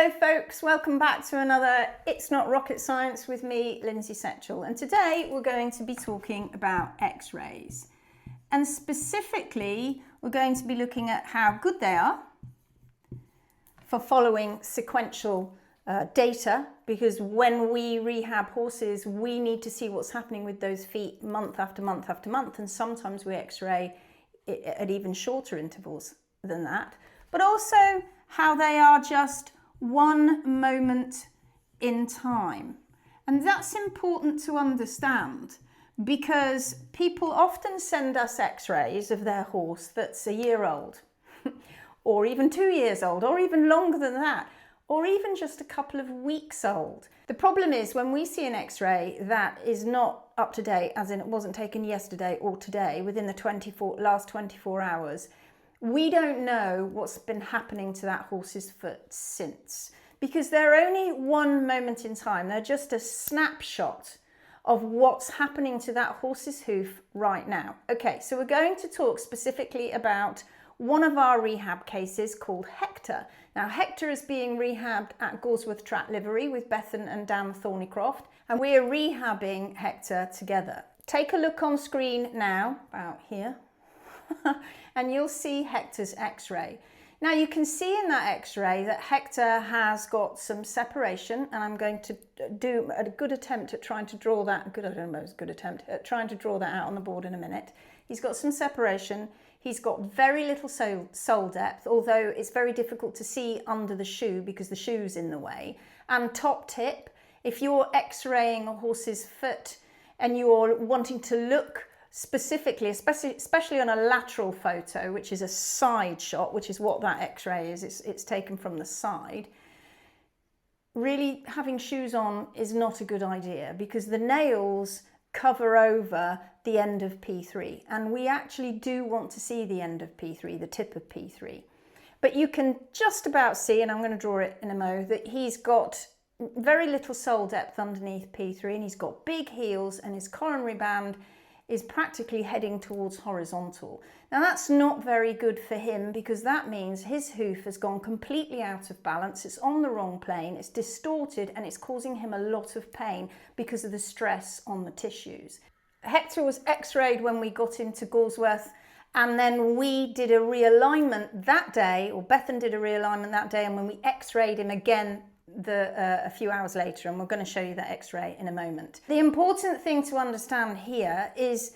Hello folks, welcome back to another It's Not Rocket Science with me, Lindsay Setchell. And today we're going to be talking about X-rays. And specifically, we're going to be looking at how good they are for following sequential data, because when we rehab horses, we need to see what's happening with those feet month after month after month. And sometimes we X-ray at even shorter intervals than that. But also how they are just one moment in time. And that's important to understand because people often send us X-rays of their horse that's a year old or even 2 years old or even longer than that, or even just a couple of weeks old. The problem is when we see an X-ray that is not up to date, as in it wasn't taken yesterday or today, within the last 24 hours, we don't know what's been happening to that horse's foot since, because they're only one moment in time. They're just a snapshot of what's happening to that horse's hoof right now. Okay, so we're going to talk specifically about one of our rehab cases called Hector. Now, Hector is being rehabbed at Gawsworth Track Livery with Bethan and Dan Thornicroft, and we are rehabbing Hector together. Take a look on screen now, about here. And you'll see Hector's X-ray. Now you can see in that X-ray that Hector has got some separation, and I'm going to do a good attempt at trying to draw that, trying to draw that out on the board in a minute. He's got some separation. He's got very little sole depth, although it's very difficult to see under the shoe because the shoe's in the way. And top tip, if you're X-raying a horse's foot and you're wanting to look specifically, especially on a lateral photo, which is a side shot, which is what that X-ray is, it's taken from the side, really having shoes on is not a good idea because the nails cover over the end of P3, and we actually do want to see the end of P3, the tip of P3. But you can just about see, and I'm going to draw it in a mo, that he's got very little sole depth underneath P3, and he's got big heels, and his coronary band is practically heading towards horizontal. Now that's not very good for him because that means his hoof has gone completely out of balance, it's on the wrong plane, it's distorted, and it's causing him a lot of pain because of the stress on the tissues. Hector was X-rayed when we got into Gawsworth, and then we did a realignment that day, or Bethan did a realignment that day, and when we X-rayed him again a few hours later, and we're going to show you that X-ray in a moment. The important thing to understand here is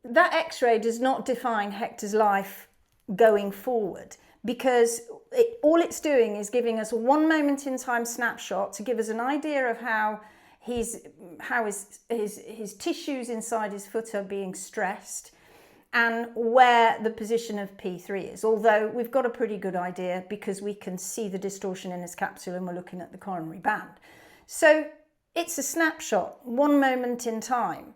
that X-ray does not define Hector's life going forward, because all it's doing is giving us a one moment in time snapshot to give us an idea of how his tissues inside his foot are being stressed and where the position of P3 is, although we've got a pretty good idea because we can see the distortion in his capsule and we're looking at the coronary band. So it's a snapshot, one moment in time.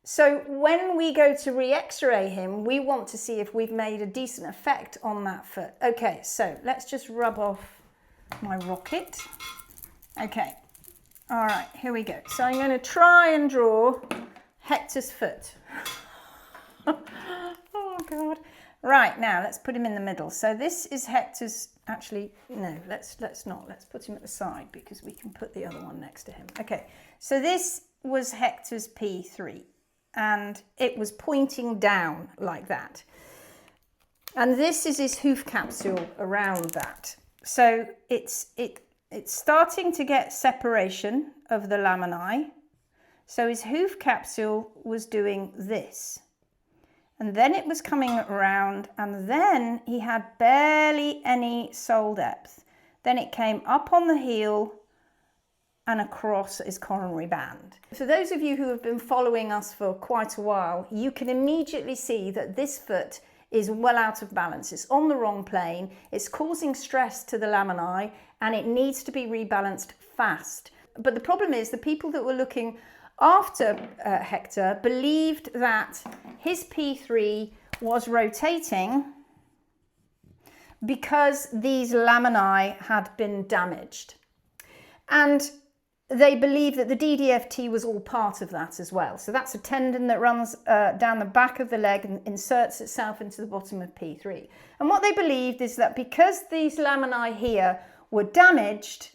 So when we go to re-X-ray him, we want to see if we've made a decent effect on that foot. Okay, so let's just rub off my rocket. Okay, all right, here we go. So I'm going to try and draw Hector's foot. Oh God. Right, now let's put him in the middle. So this is Hector's, actually, no, let's not. Let's put him at the side because we can put the other one next to him. Okay, so this was Hector's P3 and it was pointing down like that. And this is his hoof capsule around that. So it's starting to get separation of the laminae. So his hoof capsule was doing this. And then it was coming around, and then he had barely any sole depth. Then it came up on the heel and across his coronary band. For those of you who have been following us for quite a while, you can immediately see that this foot is well out of balance. It's on the wrong plane, it's causing stress to the laminae, and it needs to be rebalanced fast. But the problem is the people that were looking after Hector believed that his P3 was rotating because these laminae had been damaged. And they believed that the DDFT was all part of that as well. So that's a tendon that runs down the back of the leg and inserts itself into the bottom of P3. And what they believed is that because these laminae here were damaged,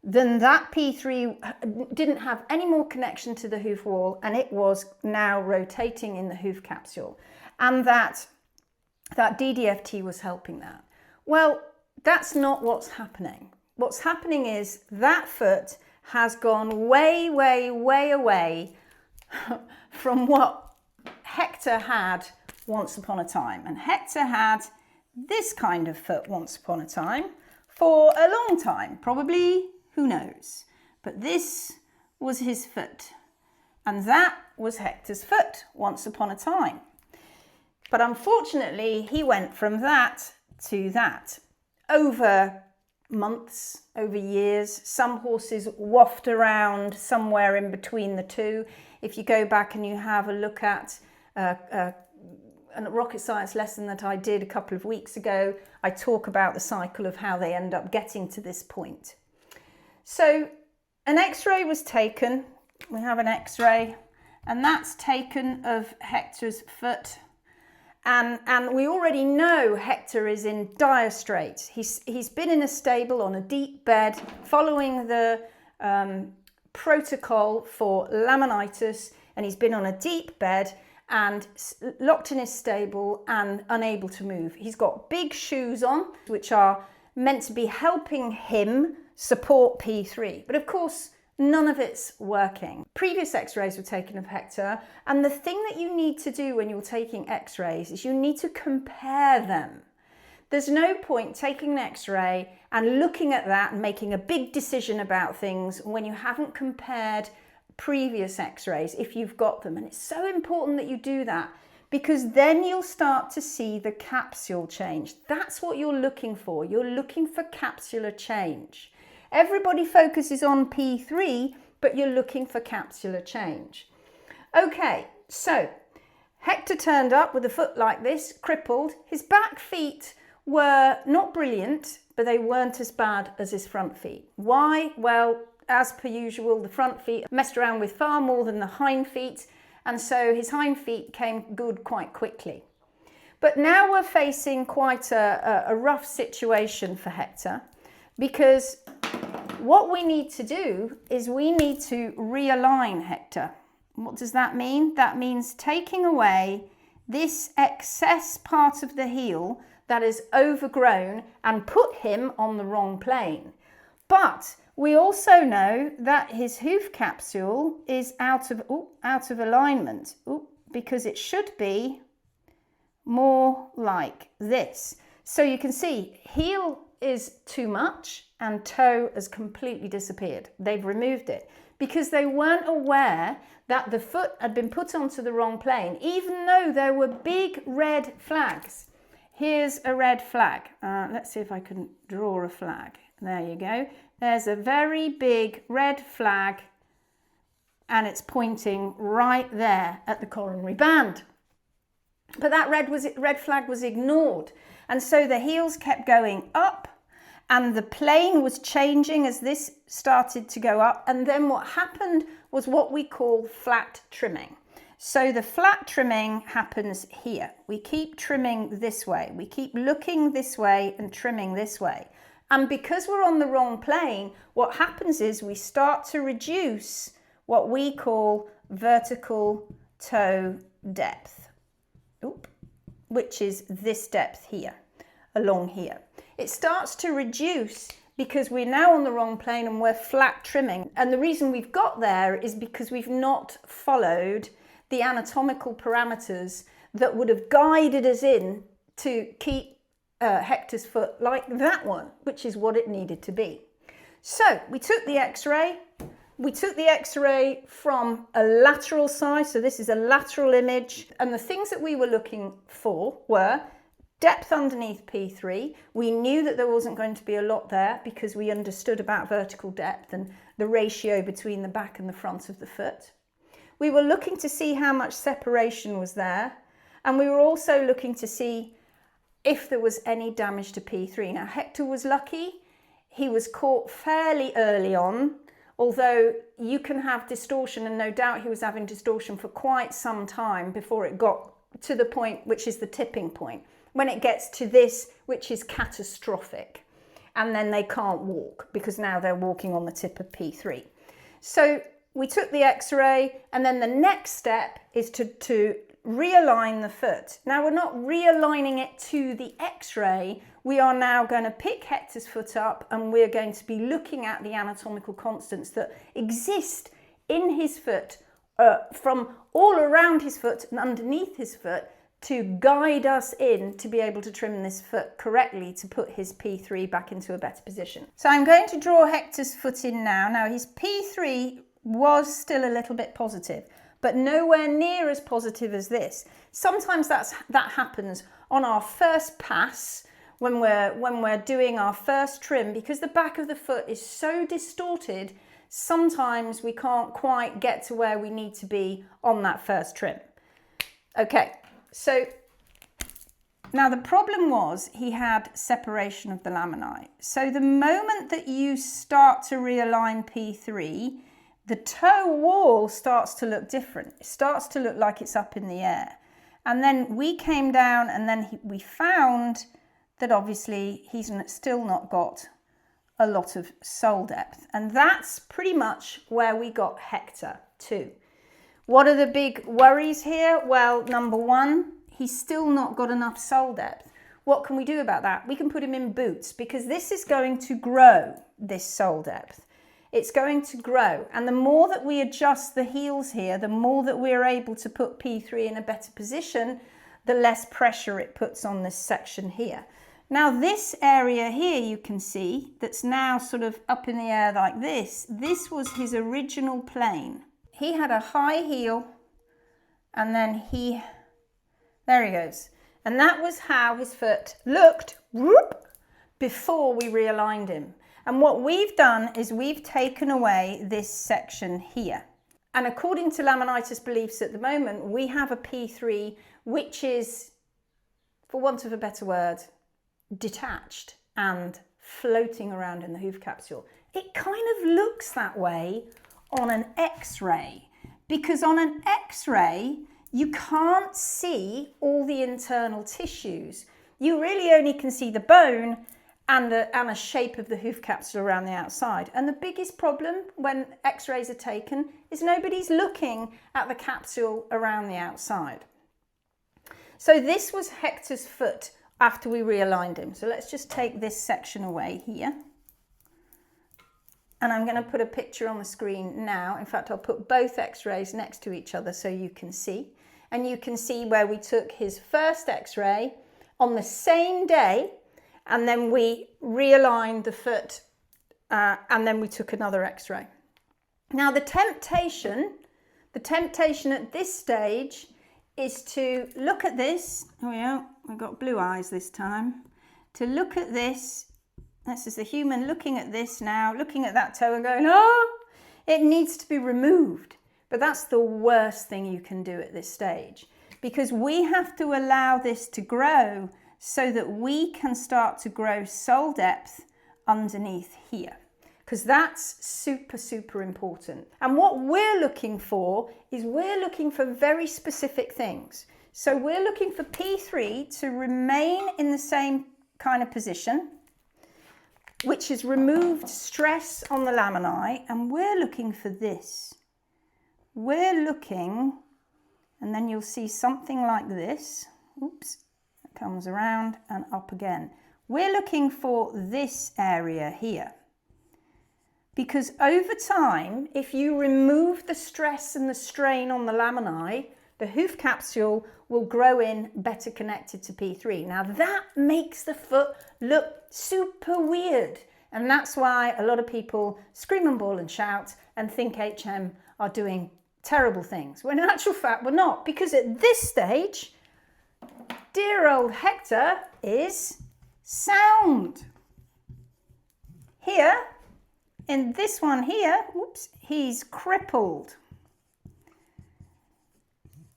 then that P3 didn't have any more connection to the hoof wall, and it was now rotating in the hoof capsule, and that DDFT was helping that. Well, that's not what's happening. What's happening is that foot has gone way, way, way away from what Hector had once upon a time. And Hector had this kind of foot once upon a time for a long time, probably, who knows. But this was his foot, and that was Hector's foot once upon a time. But unfortunately, he went from that to that over months, over years. Some horses waft around somewhere in between the two. If you go back and you have a look at a rocket science lesson that I did a couple of weeks ago, I talk about the cycle of how they end up getting to this point. So an X-ray was taken. We have an X-ray, and that's taken of Hector's foot. And we already know Hector is in dire straits. He's been in a stable on a deep bed following the protocol for laminitis, and he's been on a deep bed and locked in his stable and unable to move. He's got big shoes on, which are meant to be helping him support P3. But of course, none of it's working. Previous X-rays were taken of Hector, and the thing that you need to do when you're taking X-rays is you need to compare them. There's no point taking an X-ray and looking at that and making a big decision about things when you haven't compared previous X-rays, if you've got them. And it's so important that you do that, because then you'll start to see the capsule change. That's what you're looking for. You're looking for capsular change. Everybody focuses on P3, but you're looking for capsular change. Okay, so Hector turned up with a foot like this, crippled. His back feet were not brilliant, but they weren't as bad as his front feet. Why? Well, as per usual, the front feet messed around with far more than the hind feet, and so his hind feet came good quite quickly. But now we're facing quite a rough situation for Hector, because what we need to do is we need to realign Hector. What does that mean? That means taking away this excess part of the heel that is overgrown and put him on the wrong plane. But we also know that his hoof capsule is out of alignment, because it should be more like this. So you can see heel is too much and toe has completely disappeared. They've removed it because they weren't aware that the foot had been put onto the wrong plane, even though there were big red flags. Here's a red flag. Let's see if I can draw a flag. There you go. There's a very big red flag, and it's pointing right there at the coronary band. But that red flag was ignored, and so the heels kept going up, and the plane was changing as this started to go up. And then what happened was what we call flat trimming. So the flat trimming happens here. We keep trimming this way. We keep looking this way and trimming this way. And because we're on the wrong plane, what happens is we start to reduce what we call vertical toe depth, which is this depth here, along here. It starts to reduce because we're now on the wrong plane and we're flat trimming. And the reason we've got there is because we've not followed the anatomical parameters that would have guided us in to keep Hector's foot like that one, which is what it needed to be. So we took the X-ray. We took the X-ray from a lateral side. So this is a lateral image. And the things that we were looking for were depth underneath P3. We knew that there wasn't going to be a lot there because we understood about vertical depth and the ratio between the back and the front of the foot. We were looking to see how much separation was there. And we were also looking to see if there was any damage to P3. Now, Hector was lucky. He was caught fairly early on, although you can have distortion, and no doubt he was having distortion for quite some time before it got to the point which is the tipping point, when it gets to this, which is catastrophic. and then they can't walk because now they're walking on the tip of P3. So we took the x-ray, and then the next step is to realign the foot. Now we're not realigning it to the x-ray, we are now going to pick Hector's foot up and we're going to be looking at the anatomical constants that exist in his foot, from all around his foot and underneath his foot, to guide us in to be able to trim this foot correctly to put his P3 back into a better position. So I'm going to draw Hector's foot in now. Now his P3 was still a little bit positive, but nowhere near as positive as this. Sometimes that happens on our first pass when we're doing our first trim, because the back of the foot is so distorted, sometimes we can't quite get to where we need to be on that first trim. Okay, so now the problem was he had separation of the laminae. So the moment that you start to realign P3, the toe wall starts to look different. It starts to look like it's up in the air. And then we came down, and then we found that obviously he's still not got a lot of sole depth. And that's pretty much where we got Hector to. What are the big worries here? Well, number one, he's still not got enough sole depth. What can we do about that? We can put him in boots, because this is going to grow, this sole depth. It's going to grow, and the more that we adjust the heels here, the more that we're able to put P3 in a better position, the less pressure it puts on this section here. Now this area here, you can see, that's now sort of up in the air like this was his original plane. He had a high heel, and then there he goes. And that was how his foot looked before we realigned him. And what we've done is we've taken away this section here. And according to Laminitis beliefs at the moment, we have a P3 which is, for want of a better word, detached and floating around in the hoof capsule. It kind of looks that way on an X-ray, because on an X-ray, you can't see all the internal tissues. You really only can see the bone and a shape of the hoof capsule around the outside. And the biggest problem when x-rays are taken is nobody's looking at the capsule around the outside. So this was Hector's foot after we realigned him. So let's just take this section away here. And I'm going to put a picture on the screen now. In fact, I'll put both x-rays next to each other so you can see. And you can see where we took his first x-ray on the same day, and then we realigned the foot, and then we took another x-ray. Now the temptation at this stage is to look at this. Oh yeah, I've got blue eyes this time. To look at this. This is the human looking at this now, looking at that toe and going, oh, it needs to be removed. But that's the worst thing you can do at this stage, because we have to allow this to grow so that we can start to grow sole depth underneath here, because that's super, super important. And what we're looking for is we're looking for very specific things. So we're looking for P3 to remain in the same kind of position, which is removed stress on the laminae, and we're looking for this. We're looking, and then you'll see something like this. Oops. Comes around and up again. We're looking for this area here, because over time, if you remove the stress and the strain on the laminae, the hoof capsule will grow in better connected to P3. Now that makes the foot look super weird, and that's why a lot of people scream and bawl and shout and think HM are doing terrible things, when in actual fact we're not, because at this stage dear old Hector is sound. Here, in this one here, whoops, he's crippled.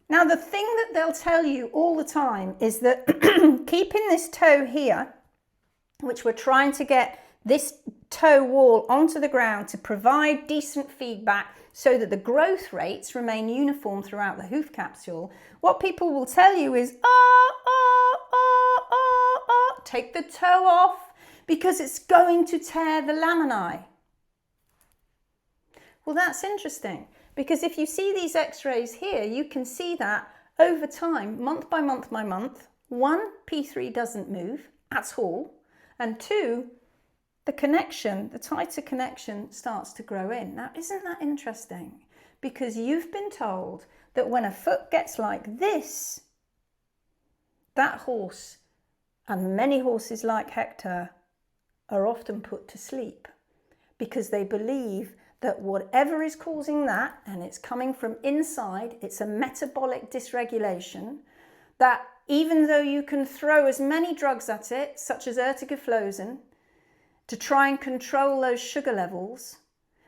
Now the thing that they'll tell you all the time is that keeping this toe here, which we're trying to get this toe wall onto the ground to provide decent feedback so that the growth rates remain uniform throughout the hoof capsule, what people will tell you is, take the toe off, because it's going to tear the laminae. Well, that's interesting, because if you see these x-rays here, you can see that over time, month by month by month, 1, P3 doesn't move at all, and 2, the connection, the tighter connection starts to grow in. Now, isn't that interesting? Because you've been told that when a foot gets like this, that horse, and many horses like Hector, are often put to sleep because they believe that whatever is causing that, and it's coming from inside, it's a metabolic dysregulation, that even though you can throw as many drugs at it, such as ertigliflozin, to try and control those sugar levels,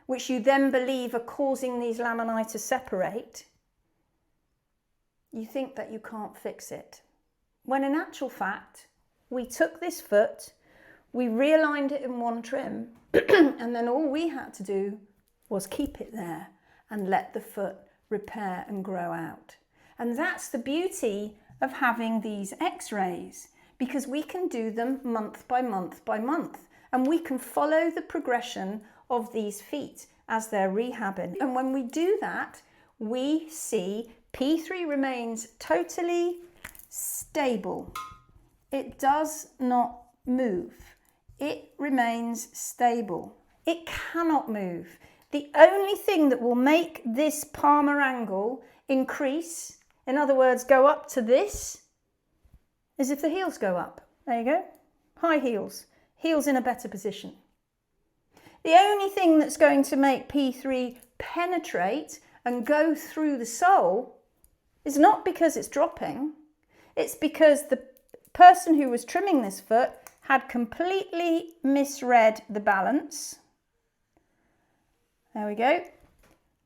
which you then believe are causing these laminae to separate, you think that you can't fix it. When in actual fact, we took this foot, we realigned it in one trim, and then all we had to do was keep it there and let the foot repair and grow out. And that's the beauty of having these x-rays, because we can do them month by month by month, and we can follow the progression of these feet as they're rehabbing. And when we do that, we see P3 remains totally stable. It does not move. It remains stable. It cannot move. The only thing that will make this palmar angle increase, in other words, go up to this, is if the heels go up. There you go. High heels. Heels in a better position. The only thing that's going to make P3 penetrate and go through the sole is not because it's dropping. It's because the person who was trimming this foot had completely misread the balance. There we go.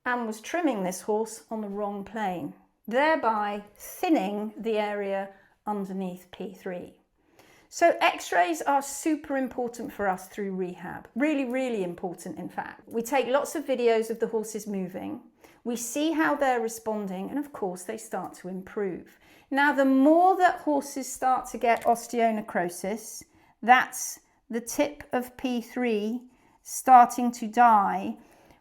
And was trimming this horse on the wrong plane, thereby thinning the area underneath P3. So x-rays are super important for us through rehab. Really, really important, in fact. We take lots of videos of the horses moving. We see how they're responding, and of course they start to improve. Now, the more that horses start to get osteonecrosis, that's the tip of P3 starting to die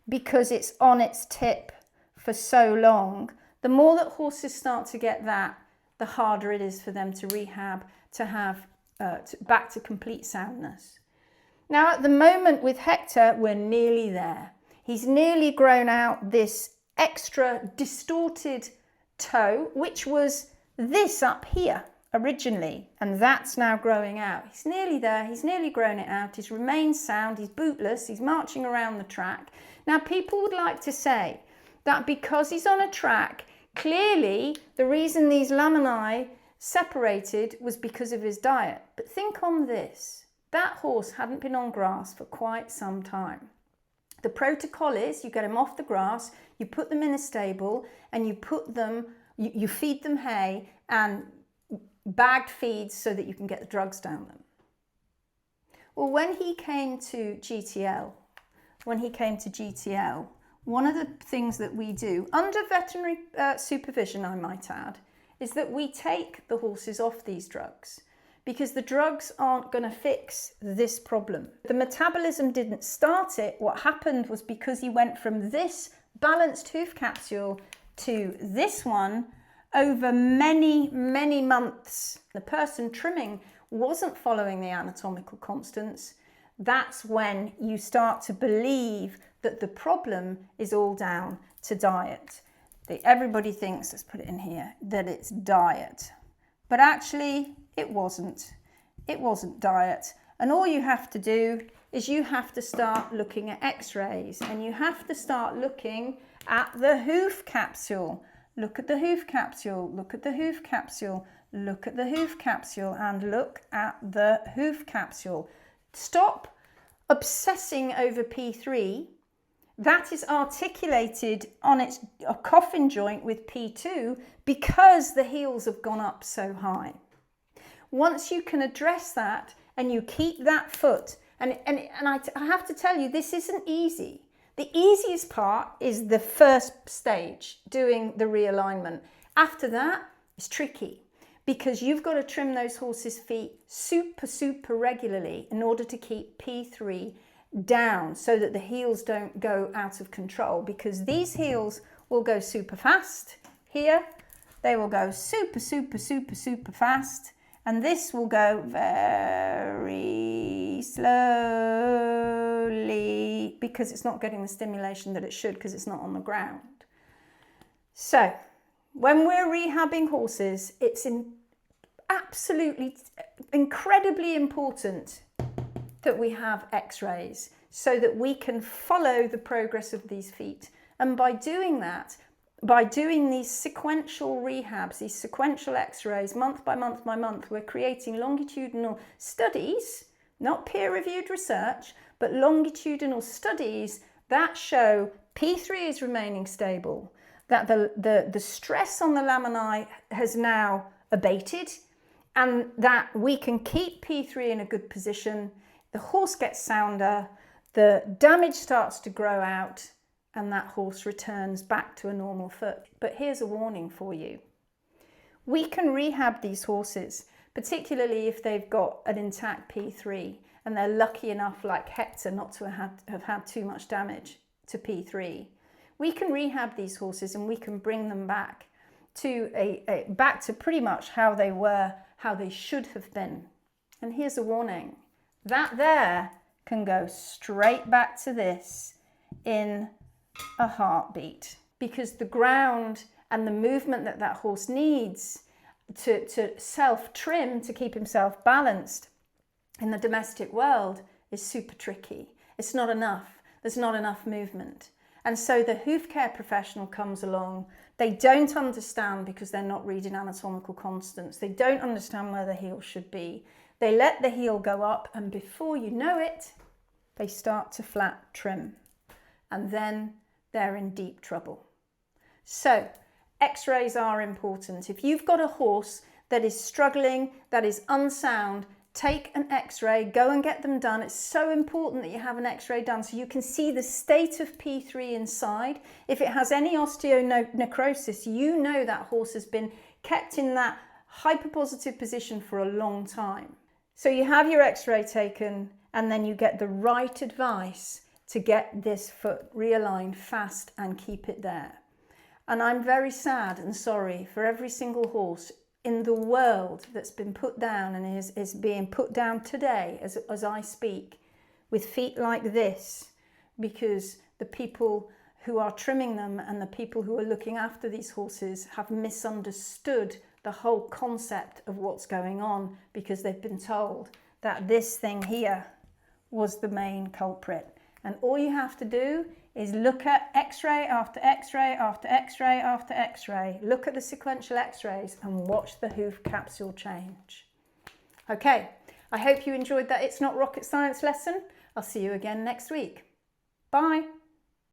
because it's on its tip for so long. The more that horses start to get that, the harder it is for them to rehab, to have back to complete soundness. Now, at the moment with Hector, we're nearly there. He's nearly grown out this extra distorted toe, which was this up here originally, and that's now growing out. He's nearly there. He's nearly grown it out. He's remained sound. He's bootless. He's marching around the track. Now, people would like to say that because he's on a track, clearly the reason these laminae separated was because of his diet. But think on this. That horse hadn't been on grass for quite some time. The protocol is you get them off the grass, you put them in a stable, and you put them, you feed them hay and bagged feeds so that you can get the drugs down them. Well, when he came to GTL, one of the things that we do, under veterinary supervision, I might add, is that we take the horses off these drugs because the drugs aren't going to fix this problem. The metabolism didn't start it. What happened was because he went from this balanced hoof capsule to this one over many, many months. The person trimming wasn't following the anatomical constants. That's when you start to believe that the problem is all down to diet. Everybody thinks, let's put it in here, that it's diet. But actually, it wasn't. It wasn't diet. And all you have to do is you have to start looking at x-rays, and you have to start looking at the hoof capsule. Look at the hoof capsule, look at the hoof capsule, look at the hoof capsule, and look at the hoof capsule. Stop obsessing over P3. That is articulated on its coffin joint with P2 because the heels have gone up so high. Once you can address that and you keep that foot, and I have to tell you, this isn't easy. The easiest part is the first stage, doing the realignment. After that, it's tricky because you've got to trim those horses' feet super regularly in order to keep P3 down so that the heels don't go out of control, because these heels will go super fast here. They will go super fast, and this will go very slowly because it's not getting the stimulation that it should, because it's not on the ground. So when we're rehabbing horses, it's absolutely incredibly important that we have x-rays so that we can follow the progress of these feet. And by doing that, by doing these sequential rehabs, these sequential x-rays, month by month by month, we're creating longitudinal studies, not peer-reviewed research, but longitudinal studies that show P3 is remaining stable, that the stress on the laminae has now abated, and that we can keep P3 in a good position. The horse gets sounder, the damage starts to grow out, and that horse returns back to a normal foot. But here's a warning for you. We can rehab these horses, particularly if they've got an intact P3 and they're lucky enough, like Hector, not to have had too much damage to P3. We can rehab these horses and we can bring them back to back to pretty much how they were, how they should have been. And here's a warning. That there can go straight back to this in a heartbeat, because the ground and the movement that that horse needs to self-trim, to keep himself balanced in the domestic world, is super tricky. It's not enough. There's not enough movement. And so the hoof care professional comes along. They don't understand, because they're not reading anatomical constants. They don't understand where the heel should be. They let the heel go up, and before you know it, they start to flat trim. And then they're in deep trouble. So x-rays are important. If you've got a horse that is struggling, that is unsound, take an x-ray, go and get them done. It's so important that you have an x-ray done so you can see the state of P3 inside. If it has any osteonecrosis, you know that horse has been kept in that hyperpositive position for a long time. So you have your x-ray taken, and then you get the right advice to get this foot realigned fast and keep it there. And I'm very sad and sorry for every single horse in the world that's been put down and is being put down today as I speak, with feet like this, because the people who are trimming them and the people who are looking after these horses have misunderstood the whole concept of what's going on, because they've been told that this thing here was the main culprit. And all you have to do is look at x-ray after x-ray after x-ray after x-ray. Look at the sequential x-rays and watch the hoof capsule change. Okay, I hope you enjoyed that It's Not Rocket Science lesson. I'll see you again next week. Bye.